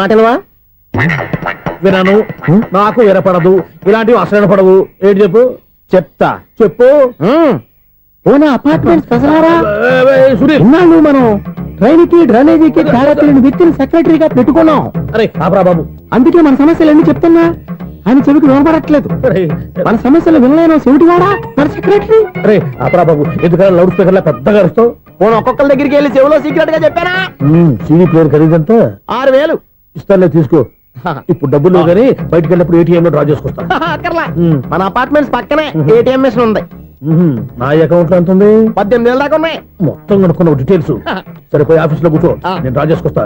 మాటలవా వినను, నాకు వినపడదు, ఇలాంటివి అసలు వినపడవు. ఏంటి చెప్పు? చెప్తా, చెప్పు. అపార్ట్మెంట్ ఇన్నాళ్ళు మనం రైలుకి డ్రైనేజీకి తేడాతీయని వ్యక్తిని సెక్రటరీగా పెట్టుకున్నాం. అరే ఆపరా బాబు, అందుకే మన సమస్యలన్నీ చెప్తున్నా ఆయన చెవికి వినపడట్లేదు. మన సమస్యలు వినలేను చెవిటివాడా మన సెక్రటరీ. అరే ఆపరా బాబు, ఎందుకన్నా లౌడ్ స్పీకర్ లా పెద్దగా అరుస్తావు? పోను ఒక్కొక్కరి దగ్గరికి వెళ్ళి చెవిలో సీక్రెట్ గా చెప్పానా? CD player ఖరీదంతా 6,000. ఇస్తానులే, తీసుకో. ఇప్పుడు డబ్బులు లేవు కానీ బయటకు వెళ్ళినప్పుడు ఏటీఎం లో డ్రా చేసుకొస్తా. అక్కర్లా, మన అపార్ట్మెంట్స్ పక్కనే ఏటీఎం మిషన్ ఉంది. నా అకౌంట్ లో ఎంత ఉంది? 18,000 దాకా ఉన్నాయి. మొత్తం కనుక్కున్న డీటెయిల్స్. సరిపోయి ఆఫీస్ లో కూర్చో, నేను డ్రా చేసుకొస్తా.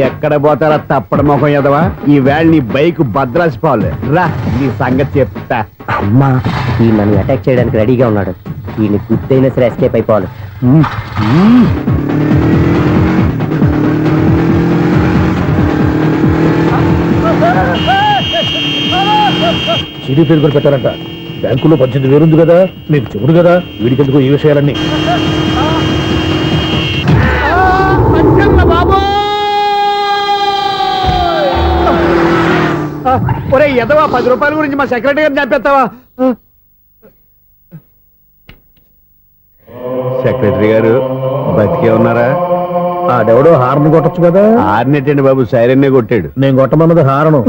ఎక్కడ పోతారా తప్పడ మొఖం ఎదవా? ఈ వేళ నీ బైక్ భద్రాసి పాలు రా, నీ సంగతి చెప్తా. అమ్మా ఈ నన్ను అటాక్ చేయడానికి రెడీగా ఉన్నాడు. ఈయన గుద్దైనా సరే ఎస్కేప్ అయిపోవాలి. సీడీ ప్లేయర్ కూడా పెట్టారంట. బ్యాంకులో 18,000 ఉంది కదా, మీకు చెవుడు కదా, వీడికి ఎందుకు ఈ విషయాలన్నీ? ఒరే ఎదవా, 10 రూపాయల గురించి మా సెక్రటరీ గారిని చంపేస్తావా? సెక్రటరీ గారు బతికే ఉన్నారా? ఆడెవడో హార్న్ కొట్టచ్చు కదా. ఆరినట్టండి బాబు, సైరన్నే కొట్టాడు. నేను కొట్టమన్నది హారను.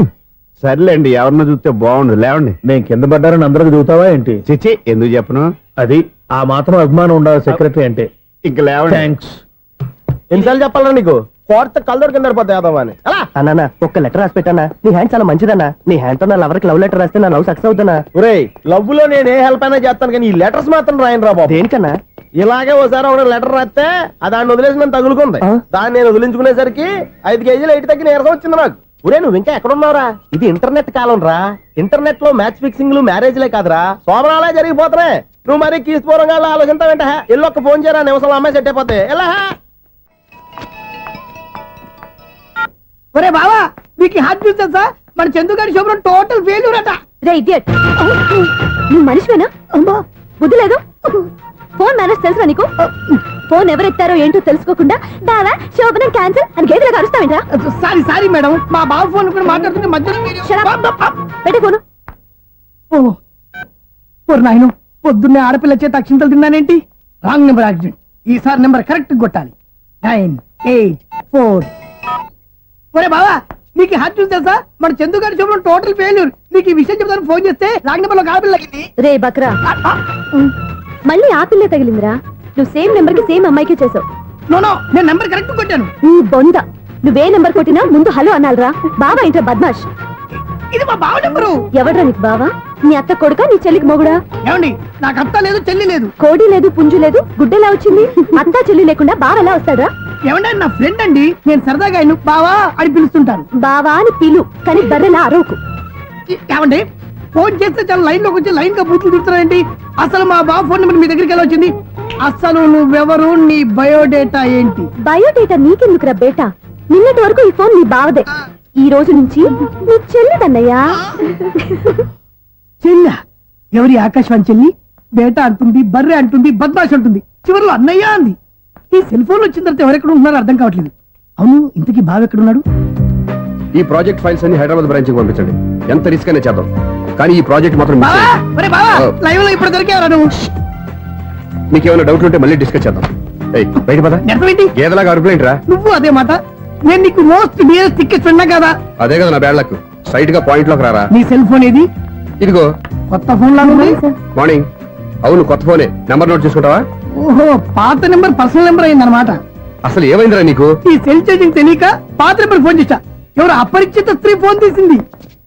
సర్లేండి, ఎవరన్నా చూస్తే బాగుండు. లేవండి. నేను కింద పడ్డారని అందరికి దిగుతావా ఏంటి? చిచ్చి, ఎందుకు చెప్పను? అది ఆ మాత్రం అభిమానం ఉండాలి సెక్రటరీ అంటే. ఇంక లేవండి. థ్యాంక్స్. ఎన్నిసార్లు చెప్పాలా నీకు? కోర్త కలర్ కింద పడతాయి అన్నా. ఒక్క లెటర్ రాసి పెట్టానా? నీ హ్యాండ్ చాలా మంచిదన్నా. నీ హ్యాండ్ తో నా లవర్కి లవ్ లెటర్ రాస్తే నా లవ్ సక్సెస్ అవుతానా? ఒరే లవ్ లో నేను ఏ హెల్ప్ అయినా చేస్తాను, కానీ ఈ లెటర్స్ మాత్రం రాయను రా బాబు. దేనికన్నా? ఇలాగే ఓసారి ఒక లెటర్ రాస్తే దాన్ని వదిలేసి నన్ను తగులుకుంది. దాన్ని నేను వదిలించుకునేసరికి 5 కేజీలు 8 తగ్గి నీరసం వచ్చింది నాకు. ఒరే నువ్వు ఇంకా ఎక్కడున్నావురా? ఇది ఇంటర్నెట్ కాలం రా. ఇంటర్నెట్ లో మ్యాచ్ ఫిక్సింగ్లు మ్యారేజ్లే కాదురా, సోమరాలే జరిగిపోతున్నాయి. నువ్వు మరి కీస్పూరంగా ఆలోచించావంటే ఎల్లొక్క ఫోన్ చేయరా, నిమిషంలో అమ్మాయి సెట్ అయిపోతాయి. ఎలా? ఒరే బావా, మీకు హార్ట్ చూస్తా మన చందుగారి శుభ్రం టోటల్ ఫెయిల్యూర్ అట. నువ్వు మనిషివేనా? బుద్ధి లేదు. ఫోన్ మేనేజ్ తెలుసా నీకు? ఫోన్ ఎవరెత్తారో ఏంటో తెలుసుకోకుండా బావా శోభనం క్యాన్సిల్ అని గేదెలకు అరుస్తావేంట్రా? సారీ మేడం, మా బావ ఫోన్ కూడా మాట్లాడుతుంటే మధ్యలో పెట్టే ఫోను. నాయను పొద్దున్నే ఆడపిల్ల చేత అక్షింతలు తిన్నానేంటి? Wrong number accident. ఈసారి నెంబర్ కరెక్ట్ కొట్టాలి. 9, 8, 4. ఒరే బావా, నీకు హార్ట్ చూసి తెలుసా? మన చందు గారి చూపడం టోటల్ ఫెయిల్యూర్. నీకు ఈ విషయం చెప్తాను ఫోన్ చేస్తే రాంగ్ నెంబర్ లో ఆడపిల్ల తగ్గింది. రే బక్రా, మళ్ళీ ఆ పిల్లే తగిలిందిరా. నువ్వు సేమ్ నెంబర్ కి సేమ్ అమ్మాయికే చేసావు. నో, నేను నెంబర్ కరెక్ట్ కొట్టాను. నీ బొంద, నువ్వే నెంబర్ కొట్టినా ముందు హలో అనాలిరా. బావా ఇంట్లో బద్మాష్. ఇది మా బావ నెంబరు. ఎవడ్రా నీకు బావా? నీ అత్త కొడుక, నీ చెల్లికి మొగుడా? ఏమండి, నాకు అత్త లేదు, చెల్లి లేదు. కోడి లేదు, పుంజు లేదు, గుడ్డెలా వచ్చింది? అత్త చెల్లి లేకుండా బావ ఎలా వస్తాడా? ఏమండి, నా ఫ్రెండ్ అండి, నేను సరదాగా ఆయన బావా అని పిలుస్తుంటాను. బావా అని పిలు, కానీ బర్రెలా అరవకు. ఏమండి, ఫోన్ చేస్తే చాలా లైన్ లోకి వచ్చి లైన్ గా బూతులు తిడుతున్నాయండి. అసలు మా బావ ఫోన్ నెంబర్ మీ దగ్గరికి ఎలా వచ్చింది? అసలు నువ్వెవరు, నీ బయోడేటా ఏంటి? బయోడేటా నీకెందుకురా బేటా? నిన్నటి వరకు ఈ ఫోన్ నీ బావదే. ఈ రోజు నుంచి నీ చెల్లిదన్నయ్యా. చెల్ల? ఎవరి ఆకాశవాణి చెల్లి? బేటా అంటుంది, బర్రె అంటుంది, బద్మాష్ అంటుంది, చివరిలో అన్నయ్య అంది. ఈ సెల్ ఫోన్ వచ్చిన తర్వాత ఎవరెక్కడ ఉంటున్నారో అర్థం కావట్లేదు. అవును, ఇంతకీ బావ ఎక్కడున్నాడు? ఈ ప్రాజెక్ట్ ఫైల్స్ అన్ని హైదరాబాద్ బ్రాంచ్ కి పంపించండి. ఎంత రిస్క్ అయినా చేద్దాం, కానీ ఈ ప్రాజెక్ట్ మాత్రం లైవ్ లో ఇప్పుడు దొరికేవరా నువ్వు? మీకు ఏమైనా డౌట్లు ఉంటే మళ్ళీ డిస్కస్ చేద్దాం. బయట పద. గేదలాగా అరుపులేంట్రా? నువ్వు అదే మాట. నేను నీకు మోస్ట్ డియరెస్ట్ టికెట్స్ ఉన్నా కదా. అదే కదా నా బ్యాడ్లకు. స్ట్రైట్ గా పాయింట్ లోకి రారా. నీ సెల్ ఫోన్ ఏది? ఇదిగో. కొత్త ఫోన్ లా ఉంది. మార్నింగ్. అవును, కొత్త ఫోనే. నెంబర్ నోట్ చేసుకుంటావా? ఓహో, పాత నెంబర్ పర్సనల్ నెంబర్ అయిందన్నమాట. అసలు ఏమైందిరా నీకు? ఈ సెల్ చేంజింగ్ తెలియక పాత నెంబర్ ఫోన్ చేశా. ఎవరు అపరిచిత స్త్రీ ఫోన్ తీసింది.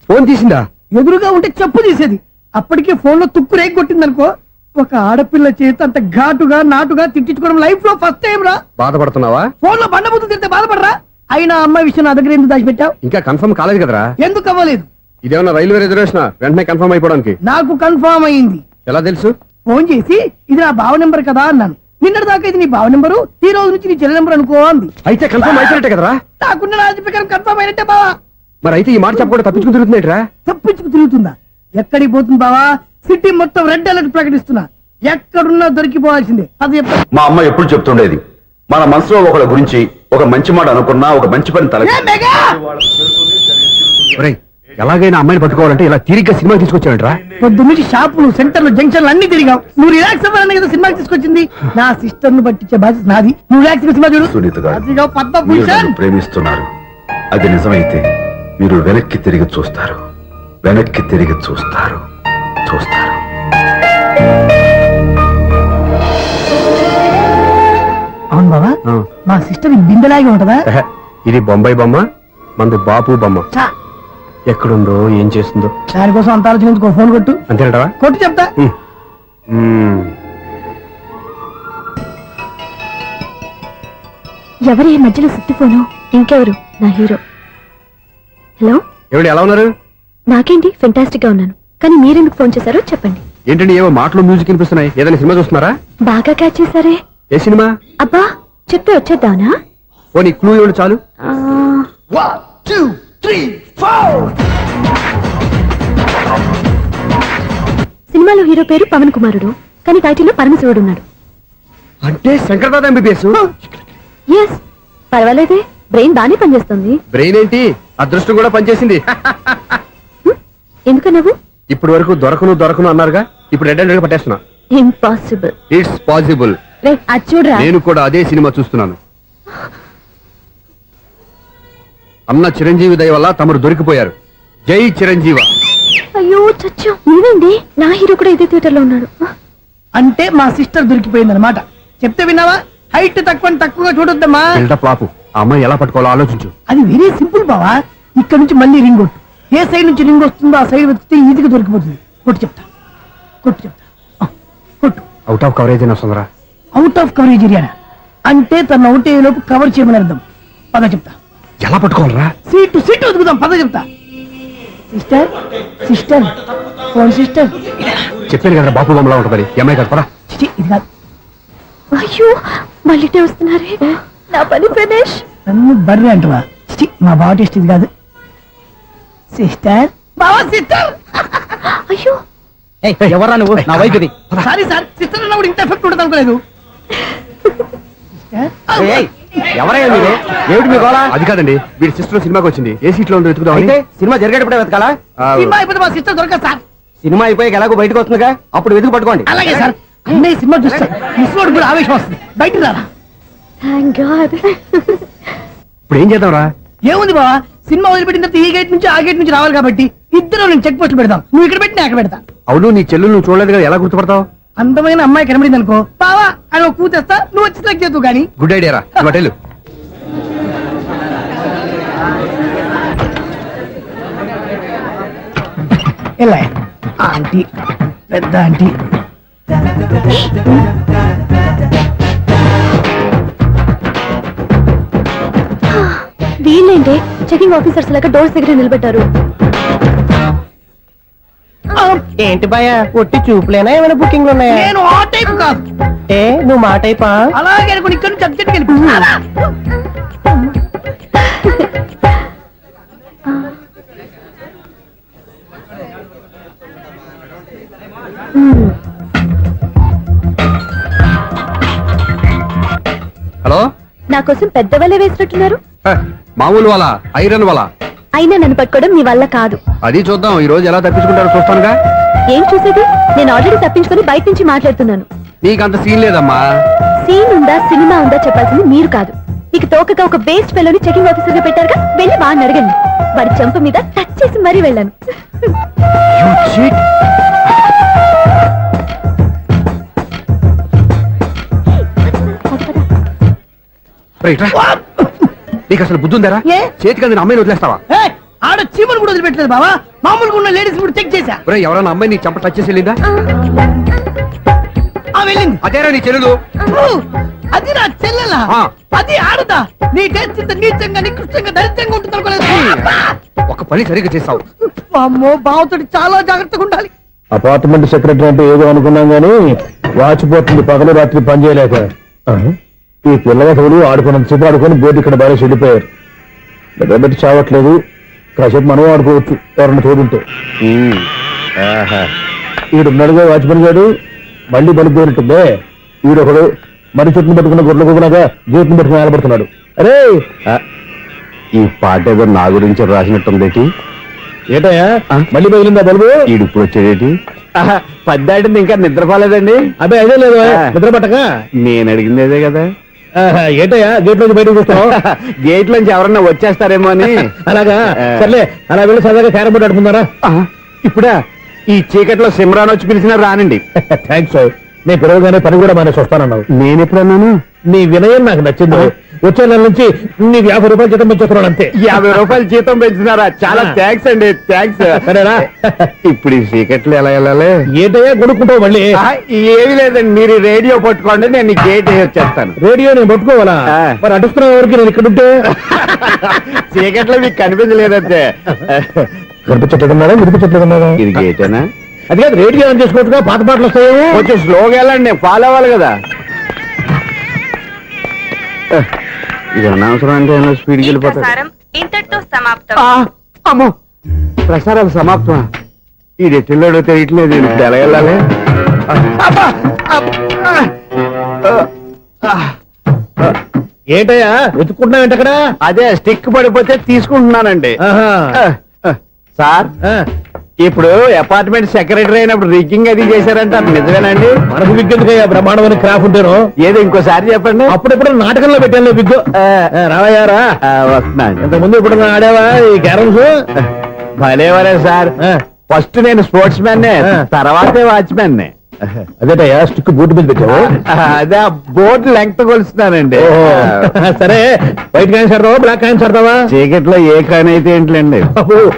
ఫోన్ తీసిందా? ఎదురుగా ఉంటే చెప్పు తీసేది. అప్పటికే ఫోన్ లో తుక్కు రేగి కొట్టిందనుకో. ఒక ఆడపిల్ల చేత అంత ఘాటుగా నాటుగా తిట్టించుకోవడం లైఫ్ లో ఫస్ట్ టైం రా. బాధపడుతున్నావా? ఫోన్ లో బండబుద్ధులు తింటే బాధపడరా? అయినా అమ్మాయి విషయం నా దగ్గర ఎందుకు దాచిపెట్టావు? ఇంకా కన్ఫర్మ్ కాలేదు కదరా. ఎందుకు అవ్వలేదు? ఇదేమన్నా రైల్వే రిజర్వేషన్? వెంటనే కన్ఫర్మ్ అయిపోవడానికి. నాకు కన్ఫర్మ్ అయింది. ఎలా తెలుసు? ఫోన్ చేసి ఇది నా బావ నెంబర్ కదా అన్నాను. నిన్నటి దాకా ఇది నీ బావ నెంబరు, ఈ రోజు నుంచి నీ చెల్లి నెంబర్ అనుకో అంది. అయితే కన్ఫర్మ్ అయిపోయినట్టే కదరా? నాకున్న రాజు ప్రకారం కన్ఫర్మ్ అయినట్టే బావా. మరి అయితే ఈ మాట చెప్పకుండా తప్పించుకుని తిరుగుతున్నాయిట్రా? తప్పించుకు తిరుగుతుందా? ఎక్కడికి పోతుంది బావా? సిటీ మొత్తం రెడ్ అలర్ట్ ప్రకటిస్తున్నా. ఎక్కడున్నా దొరికిపోవాల్సిందే అది చెప్తా. మా అమ్మ ఎప్పుడు చెప్తుండేది, మన మనసులో ఒకళ్ళ గురించి ఒక మంచి మాట అనుకున్నా, ఒక మంచి పని తల ఏ మెగా! ఒరేయ్, ఎలాగైనా అమ్మాయిని పట్టుకోవాలంటే ఇలా తిరిగ్గా సినిమా తీసుకొచ్చాడంట్రా. పొద్దు నుంచి షాపులు, సెంటర్లు, జంక్షన్లు అన్ని తిరిగాం. నువ్వు రిలాక్స్ అవ్వాలని కదా సినిమాకి తీసుకొచ్చింది. నా సిస్టర్ ను పట్టించే బాధ్యత నాది. నువ్వు రిలాక్స్ సినిమా చూడు. సునీత గారు, అదిగో మీరు పద్మభూషణ్. నన్ను ప్రేమిస్తున్నారు. అది నిజమైతే మీరు వెనక్కి తిరిగి చూస్తారు, వెనక్కి తిరిగి చూస్తారు, చూస్తారు. అవును బాబా, ఆ. మా సిస్టర్ బిందెలాగే ఉంటదా? ఎహె, ఇది బొంబాయి బొమ్మ, మంది బాపు బొమ్మ. చా, ఎక్కడుందో ఏం చేస్తుందో దానికోసం అంత ఆలోచించుకో. ఫోన్ కొట్టు. అంతేనటవా? కొట్టు చెప్తా. ఎవరి ఈ మధ్యలో సుత్తి ఫోను? ఇంకెవరు? నా హీరో. హలో, ఎవడు ఎలా ఉన్నారు? నాకేంటి ఫెంటాస్టిక్ గా ఉన్నాను, కానీ మీరెందుకు ఫోన్ చేశారో చెప్పండి. ఏంటండి ఏవో మాటలు మ్యూజిక్ వినిపిస్తున్నాయి, ఏదైనా సినిమా చూస్తున్నారా? బాగా క్యాచ్ చేశారే. ఏ సినిమా? అబ్బా, చెప్తే వచ్చేద్దానా? ఓ నీ క్లూ ఇవ్వండి చాలు. ఆ, 1 2 3 4. సినిమాలో హీరో పేరు పవన్ కుమారుడు, కానీ టైటిల్లో పరమశివుడు ఉన్నాడు. అంటే శంకర్దాద ఎంబీబీఎస్. ఎస్, పర్వాలేదే, బ్రెయిన్ బానే పనిచేస్తుంది. బ్రెయిన్ ఏంటి, అదృష్టం కూడా పనిచేసింది. ఎందుకు నువ్వు? ఇప్పటి వరకు దొరకను అన్నారుగా, ఇప్పుడు రెడ్ హ్యాండెడ్ గా పట్టేస్తున్నా. ఇంపాసిబుల్. It's possible. అది చూడరా. నేను కూడా అదే సినిమా చూస్తున్నాను. అన్న చిరంజీవి దయ వల్ల తమరు దొరికిపోయారు. జై చిరంజీవ. అయ్యో చచ్చా, నీవేంటి? నా హీరో కూడా ఇదే థియేటర్ లో ఉన్నాడు. అంటే మా సిస్టర్ దొరికిపోయింది అనమాట. చెప్తే విన్నావా? హైట్ తక్కువగా చూడొద్దమ్మా. బిల్డప్ లాపు. ఆ అమ్మాయి ఎలా పట్టుకోవాలో ఆలోచించు. అది వెరీ సింపుల్ బావా. ఇక్కడ నుంచి మళ్ళీ రింగ్ కొట్టు. ఏ సైడ్ నుంచి రింగ్ వస్తుందో ఆ సైడ్ వెతికితే ఈజీగా దొరికిపోతుంది. కొట్టు చెప్తా. ఆ, కొట్టు. అవుట్ ఆఫ్ కవరేజ్ అయినా వస్తుందిరా. అవుట్ ఆఫ్ కవరేజ్ ఏరియా అంటే తన అవుట్ అయ్యే లోపు కవర్ చేయమని అర్థం. పద చెప్తా. ఎలా పట్టుకోవాలరా? సీటు వెతుకుదాం. పద చెప్తా. Sister phone sister. చెప్పాను కదా బాపు బొమ్మలా ఉంటుంది. అమ్మాయి కదా పరా. చిచి, ఇది కాదు. అయ్యో, మళ్ళీ వస్తున్నారే. నా పని ఫినిష్. నన్ను బర్రె అంటవా? చిచి, మా బావ టేస్ట్ ఇది కాదు. సిస్టర్, బావా సిస్టర్. అయ్యో, ఎవరా నువ్వు? నా వైపు ఇది. సారీ సార్, సిస్టర్ అన్నప్పుడు ఇంత ఎఫెక్ట్ ఉండదు అనుకోలేదు. ఎవరయ్యా మీరు? ఏమిటి మీ గోళ? అది కాదండి, వీడి సిస్టర్ సినిమాకి వచ్చింది. ఏ సీట్ లో ఉందో వెతుకుదాం. అయితే సినిమా జరిగేటప్పుడే వెతకాలా? సినిమా అయిపోతే మా సిస్టర్ దొరకదు సార్. సినిమా అయిపోయాక ఎలాగో బయటకు వస్తుందిగా, అప్పుడు వెతుకు పట్టుకోండి. అలాగే సార్. అన్నయ్య సినిమా చూస్తారు, ముసలోడు కూడా ఆవేశం వస్తుంది. బయట రారా. Thank God. ఇప్పుడు ఏం చేద్దాంరా? ఏముంది బావా, సినిమా వదిలిపెట్టిన తర్వాత ఈ గేట్ నుంచి ఆ గేట్ నుంచి రావాలి కాబట్టి ఇద్దరు నేను చెక్ పోస్టులు పెడతాం. నువ్వు ఇక్కడ పెట్టి నేను అక్కడ పెడతా. అవును, నీ చెల్లు నువ్వు చూడలేదు కదా, ఎలా గుర్తుపడతావు? అందమైన అమ్మాయి కనబడింది అనుకో, బావా అని ఒక కూతేస్తా, నువ్వు వచ్చి సెలెక్ట్ చేద్దు కానీ. గుడ్ ఐడియా రా. హోటల్ ఎలా ఆంటీ, పెద్ద ఆంటీ. వీళ్ళేంటి చెకింగ్ ఆఫీసర్స్ లాగా డోర్స్ దగ్గర నిలబెట్టారు. ఏంటి భయ, ఒట్టి చూపులేనా ఏమైనా బుకింగ్లు ఉన్నాయా? నేను ఆ టైప్ కాదు. ఏ నువ్వు మా టైపా? అలాగే అనుకుని ఇక్కడ నుంచి అర్జెంట్కి వెళ్ళిపో. హలో. నా కోసం పెద్ద వలే వేసినట్టున్నారు. మామూలు వాళ్ళ ఐరన్ వాళ్ళ. అయినా నన్ను పట్టుకోవడం మీ వల్ల కాదు. అది చూద్దాం, ఈ రోజు ఎలా తప్పించుకుంటారో చూస్తానుగా. ఏం చూసేది? నేను ఆల్రెడీ తప్పించుకొని బయట నుంచి మాట్లాడుతున్నాను. నీకంత సీన్ లేదమ్మా. సీన్ ఉందా సినిమా ఉందా చెప్పాల్సింది మీరు కాదు. నీకు తోకగా ఒక బేస్ట్ ఫెలోని చెకింగ్ ఆఫీసర్ గా పెట్టారుగా, వెళ్ళి వాడిని అడగండి. వాడి చెంప మీద టచ్ చేసి మరీ వెళ్ళాను. నీకు అసలు బుద్ధి ఉందారా? ఏ? చేతికి అందిన అమ్మాయిని వదిలేస్తావా? ఏయ్, ఆడ చీమలు కూడా వదిలిపెట్టలేదు బావా. మామూలుగా ఉన్న లేడీస్ కూడా చెక్ చేశా. ఎవరైనా అమ్మాయి నీ చంప టచ్ చేసి వెళ్ళిందా? ఆ వెళ్ళింది. అదేరా నీ చెల్లెలు. అది నా చెల్లెలా? ఆ. అది ఆడదా? నీ టేస్ట్ ఇంత నీచంగా నికృష్టంగా దరిద్రంగా ఉంటుంది అనుకోలేదు. ఒక పని సరిగ్గా చేస్తావు. అమ్మో, బావతోటి చాలా జాగ్రత్తగా ఉండాలి. అపార్ట్మెంట్ సెక్రటరీ అంటే ఏదో అనుకున్నాం గానీ వాచిపోతుంది పగలు రాత్రి పని చేయలేక. ఈ పిల్లవాడు ఆడుకున్నంత సేపు ఆడుకొని బోర్డు ఇక్కడ బాగా చెడిపోయారు. నిద్రబెట్టి చావట్లేదు. కాసేపు మనం ఆడుకోవచ్చు ఎవరన్నా తోడుంటే. ఈడున్నాడుగా వాచ్మెన్ గారు, మళ్ళీ బలుపు పోయినట్టుందే. వీడొకడు మరి చెట్టును పెట్టుకున్న గుడ్ల గుబలాగా గేట్ను పెట్టుకుని ఆడబడుతున్నాడు. అరే ఈ పాట ఏదో నా గురించి రాసినట్టుందేటి. ఏటయ్యా మళ్ళీ పగిలిందా బల్బు? ఈడు ఇప్పుడు వచ్చేదేటి? పద్దాటింది ఇంకా నిద్రపోలేదండి. అబ్బాయి అదే లేదు నిద్ర పట్టక. నేను అడిగింది అదే కదా. ఏటయ్యా గేట్ నుంచి బయటకు చూస్తావు? గేట్ లోంచి ఎవరన్నా వచ్చేస్తారేమో అని. అలాగా సర్లే, అలా వెళ్ళి సరదాగా క్యారం బోర్డు ఆడుకుందారా? ఇప్పుడా ఈ చీకట్లో సిమ్రాన్ వచ్చి పిలిచినా రానండి. థ్యాంక్స్. నేను పిలవగానే పని కూడా మానేసి వస్తానన్నావు. నేను ఎప్పుడన్నాను? నీ వినయం నాకు నచ్చింది. వచ్చే నెల నుంచి నీకు 50 రూపాయలు జీతం పెంచుతున్నాను అంతే. 50 రూపాయలు జీతం పెంచుతున్నారా? చాలా థ్యాంక్స్ అండి, థ్యాంక్స్. సరేనా? ఇప్పుడు ఈ చీకట్లు ఎలా వెళ్ళాలి? ఏంటయ్యా కొనుక్కుంటావు మళ్ళీ? ఏమీ లేదండి, మీరు రేడియో పట్టుకోండి, నేను గేట్ వచ్చేస్తాను. రేడియో నేను పట్టుకోవాలా? మరి అడుస్తున్న వరకు నేను ఇక్కడ ఉంటే చీకట్లో మీకు కనిపించలేదంటే. కనిపించట్లేదన్నారా వినిపించట్లేదన్నారా? ఇది గేటేనా? అది కాదు, రేడియో ఆన్ చేసుకోవచ్చుగా, పాత పాటలు వస్తాయేమో. కొంచెం స్లోగా వెళ్ళండి, నేను ఫాలో అవ్వాలి కదా. ఇది అనవసరం అంటే స్పీడ్కి వెళ్ళిపోతాడు. ప్రసారం ఇంతటితో సమాప్తం. అమ్మో, ప్రసారాలు సమాప్తం. ఈ రెట్టిల్లోడో తెలియట్లేదు, ఇప్పుడు ఎలా వెళ్ళాలి? ఏంటయ్యా వెతుక్కుంటున్నావు ఏంటక్కడ? అదే స్టిక్ పడిపోతే తీసుకుంటున్నానండి. సార్, ఇప్పుడు అపార్ట్మెంట్ సెక్రటరీ అయినప్పుడు రిగ్గింగ్ అది చేశారంట, నిజమేనండి? మనకు విగ్గెందుకయ్యా బ్రహ్మాండమైన క్రాఫ్ ఉంటాను. ఏదో ఇంకోసారి చెప్పండి. అప్పుడెప్పుడు నాటకంలో పెట్టాను విగ్గు. రావయ్యారా? వస్తున్నాను. ఇంతకుముందు ఇప్పుడు ఆడావా ఈ క్యారమ్స్? భలేవరే సార్, ఫస్ట్ నేను స్పోర్ట్స్ మ్యాన్, తర్వాతే వాచ్మెన్. అదేటయ్యా స్టిక్ బూట్ మీద పెట్టావు? అదే బోర్డు లెంగ్త్ కొలుస్తున్నానండి. సరే, వైట్ కాయిన్స్ ఆడతావా బ్లాక్ కాయిన్స్ ఆడతావా? చీకట్లో ఏ కాయిన్ అయితే ఏంటండి?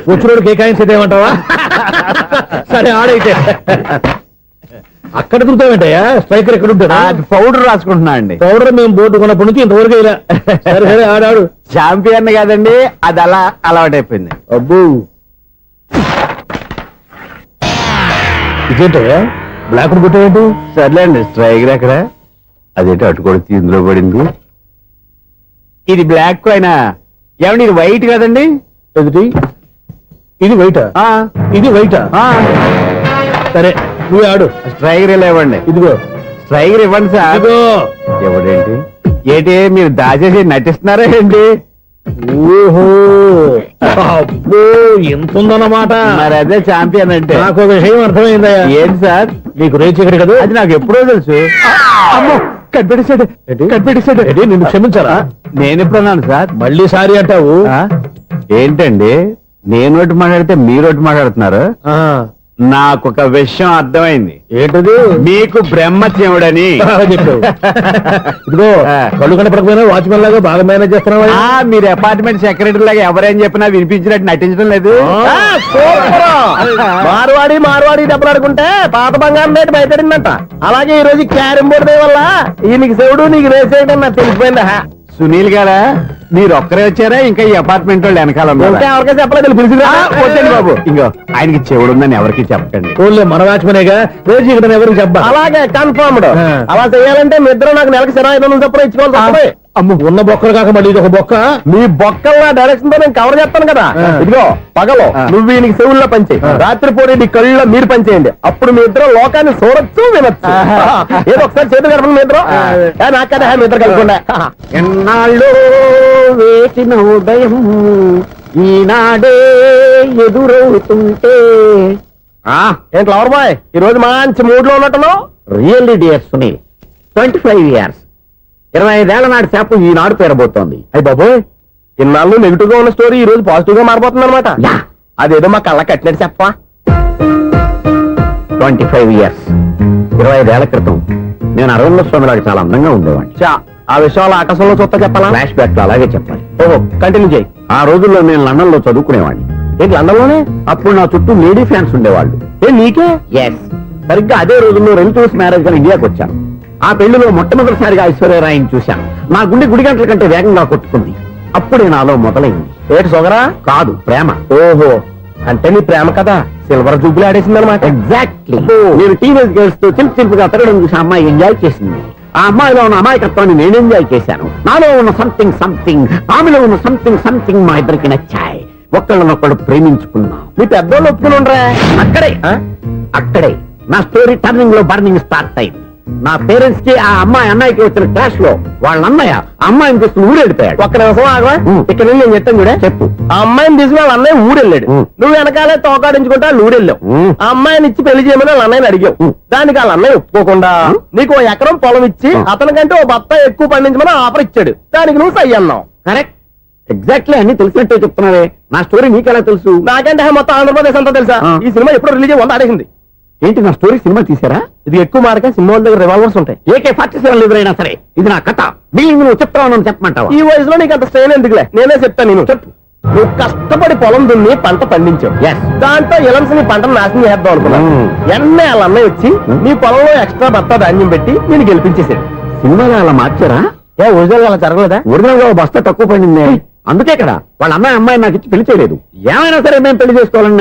వచ్చినోడికి ఏ కాయిన్స్ అయితే ఏమంటావా? సరే ఆడైతే. అక్కడ తిరుగుతావేంటయ్యా? స్ట్రైకర్ ఎక్కడ ఉంటాడా? పౌడర్ రాసుకుంటున్నా అండి. పౌడర్ మేము బోర్డు కొన్నప్పటి నుంచి ఇంతవరకు ఇలా. సరే సరే ఆడాడు. చాంపియన్ కాదండి, అది అలా అలవాటైపోయింది. అబ్బు ఇదేంటయ్యా బ్లాక్ కొట్టావేంటి? సర్లేండి, స్ట్రైకర్ ఎక్కడ? అదేంటి అటుకొడితే ఇందులో పడింది. ఇది బ్లాక్ కాయినా? ఏమండి ఇది వైట్ కదండి? ఎదుటి ఇది వైటా? ఇది వైటా? సరే నువ్వు ఆడు. స్ట్రైకర్ ఇలా ఇవ్వండి. ఇదిగో స్ట్రైకర్ ఇవ్వండి సార్. ఇదిగో. ఎవడేంటి ఏంటి మీరు దాచేసి నటిస్తున్నారా ఏంటి? ఓహో అబ్బో ఎంత ఉందన్నమాట. మరి అదే చాంపియన్ అంటే. నాకు ఒక విషయం అర్థమైందయ్యా. ఏంటి సార్? నీకు రేచి ఇక్కడ కదా? అది నాకు ఎప్పుడో తెలుసు. అమ్మో, కనిపెట్టేశాడు, కనిపెట్టేశాడు. నిన్ను క్షమించాలా? నేను ఎప్పుడన్నాను సార్? మళ్ళీ సారీ అంటావు? ఏంటండి నేను ఒకటి మాట్లాడితే మీరు ఒకటి మాట్లాడుతున్నారు? ఆ, నాకు ఒక విషయం అర్థమైంది. ఏంటది? మీకు బ్రహ్మత్యముడని. చెప్పావు. ఇదిగో కళ్ళు కనపడకపోయినా వాచ్మెన్ లాగా బాగా మేనేజ్ చేస్తున్నావా? మీరు అపార్ట్మెంట్ సెక్రటరీ లాగా ఎవరేం చెప్పినా వినిపించినట్టు నటించడం లేదు. మార్వాడి మార్వాడి దెబ్బలాడుకుంటే పాత బంగారం రేటు బయటడిందంట. అలాగే ఈ రోజు క్యారం బోర్డు వల్ల ఈయనకి శివుడు నీకు రేసేయడం నాకు తెలిసిపోయిందా? సునీల్ గారా, మీరు ఒక్కరే వచ్చారా ఇంకా ఈ అపార్ట్మెంట్ వాళ్ళు వెనకాల ఇంకా ఎవరికైనా చెప్పలేదు, పిలిచిరా. వచ్చండి బాబు. ఇంకో ఆయనకి చెవుడుందని ఎవరికి చెప్పకండి. ఓన్లీ మన వాచ్మెనేగా, రేచి ఇక్కడ ఎవరికి చెప్పా. అలాగే కన్ఫర్మ్డ్. అలా చేయాలంటే మీ ఇద్దరు నాకు నెలకు 25,000 చొప్పున ఇచ్చుకోవాలి తప్పదు. అమ్మ ఉన్న బొక్కలు కాక మళ్ళీ ఇది ఒక బొక్క. మీ బొక్కల్లా డైరెక్షన్ తో నేను కవర్ చేస్తాను కదా. ఇదిగో పగలో నువ్వు ఈయనకి చెవుల్లో పంచే, రాత్రి పూట నీ కళ్ళలో మీరు పనిచేయండి. అప్పుడు మీ ఇద్దరు లోకాన్ని చూడొచ్చు వినొచ్చు. ఏదో ఒకసారి చేతులు కలపండి మీ ఇద్దరు. నాకు కదా మీ ఇద్దరు కలుపుకుండా. ఎన్నాళ్ళు వేసిన ఉదయం ఈనాడే ఎదురవుతుంటే. ఏంటి లవర్ బాయ్, ఈ రోజు మంచి మూడ్ లో ఉన్నట్టున్నావు? రియల్లీ డియర్ సునీల్, 25 years 25 ఏళ్ల నాటి చేప ఈనాడు పేరబోతోంది. అయ్యి బాబోయ్, ఇన్నాళ్ళు నెగిటివ్ గా ఉన్న స్టోరీ ఈ రోజు పాజిటివ్ గా మారిపోతుంది అనమాట. అదేదో మా కళ్ళ కట్టినట్టు చెప్పా. 25 years 25 ఏళ్ల క్రితం నేను అరవింద స్వామిలాగా చాలా అందంగా ఉండేవాడిని. ఆ విషయాలు ఆకాశంలో చూస్తా చెప్పాలా? ఫ్లాష్ బ్యాక్ లో అలాగే చెప్పాలి. ఓహో, కంటిన్యూ చేయి. ఆ రోజుల్లో నేను లండన్ లో చదువుకునేవాడిని. ఏంటి లండన్ లోనే? అప్పుడు నా చుట్టూ లేడీ ఫ్యాన్స్ ఉండేవాళ్ళు. నీకే? ఎస్, సరిగ్గా అదే రోజుల్లో రిలేటివ్స్ మ్యారేజ్ గా ఇండియాకి వచ్చాను. ఆ పెళ్లిలో మొట్టమొదటిసారిగా ఐశ్వర్యరాయని చూశాను. నా గుండె గుడి గంటల కంటే వేగంగా కొట్టుకుంది. అప్పుడే నాలో మొదలైంది. ఏటి సొగరా? కాదు, ప్రేమ. ఓహో, అంటే నీ ప్రేమ కదా సిల్వర్ జూబ్లీ ఆడేసింది అనమాట. ఎగ్జాక్ట్లీ. నేను టీనేజ్ గర్ల్స్ తో చిలిపి చిలిపిగా తిరగడం చూసి అమ్మాయి ఎంజాయ్ చేసింది. ఆ అమ్మాయిలో ఉన్న అమాయకత్వాన్ని నేను ఎంజాయ్ చేశాను. నాలో ఉన్న సంథింగ్ ఆమెలో ఉన్న సంథింగ్ మా ఇద్దరికి నచ్చాయి. ఒక్కళ్ళనొక్కడు ప్రేమించుకున్నాం. మీ పెద్దోళ్ళు ఒప్పుకుని ఉండరా? అక్కడే నా స్టోరీ టర్నింగ్ లో బర్నింగ్ స్టార్ట్ అయింది. నా పేరెంట్స్ కి ఆ అమ్మాయి అన్నయ్యకి వచ్చిన క్లాష్ లో వాళ్ళ అన్నయ్య ఆ అమ్మాయిని తీసుకుని ఊరెళ్ళిపోయాడు. ఒక్క నిమిషం ఆగవా, ఇక్కడ నుండి నేను చెప్తాను కూడా. చెప్పు. ఆ అమ్మాయిని తీసుకుని వాళ్ళ అన్నయ్య ఊరెళ్ళాడు. నువ్వు వెనకాలే తోకాడించుకుంటా ఊరెళ్ళావు. ఆ అమ్మాయిని ఇచ్చి పెళ్లి చేయమని వాళ్ళ అన్నయ్యని అడిగావు. దానికి వాళ్ళ అన్నయ్య ఒప్పుకోకుండా నీకు 1 ఎకరం పొలం ఇచ్చి అతనికంటే 1 బత్త ఎక్కువ పండించమని ఆఫర్ ఇచ్చాడు. దానికి నువ్వు సై అన్నావు. కరెక్ట్, ఎగ్జాక్ట్లీ అన్ని తెలిసినట్టే చెప్తున్నావే. నా స్టోరీ నీకెలా తెలుసు? నాకంటే మొత్తం ఆంధ్రప్రదేశ్ అంతా తెలుసా. ఈ సినిమా ఎప్పుడు రిలీజ్ అయ్యి 100 ఆడేసింది. ఏంటి, నా స్టోరీ సినిమా తీసారా? ఇది ఎక్కువ మార్కే సినిమా వాళ్ళ దగ్గర రివాల్వర్స్ ఉంటాయి. AK-47 ఎదురైనా సరే ఇది నా కథ. బిల్డింగ్ నువ్వు చెప్తావు చెప్పమంటావా? ఈ వయసులో నీకు అంత స్ట్రెయిన్ ఎందుకులే, నేనే చెప్తాను. నేను చెప్పు. నువ్వు కష్టపడి పొలం దున్ని పంట పండించావు. Yes. దాంతో ఇలన్స్ నీ పంటను నాశనం చేద్దాం అనుకున్నావు. ఎన్నే వాళ్ళ అన్నయ్య వచ్చి నీ పొలంలో ఎక్స్ట్రా బత్తా ధాన్యం పెట్టి నేను గెలిపించేసాడు. సినిమాలో అలా మార్చారా? ఏ ఒరిజినల్ అలా జరగలేదా? ఒరిజినల్ గా బస్తా తక్కువ పడింది, అందుకే కదా వాళ్ళ అమ్మాయి నాకు ఇచ్చి పెళ్లి చేయలేదు. ఏమైనా సరే మేము పెళ్లి చేసుకోవాలని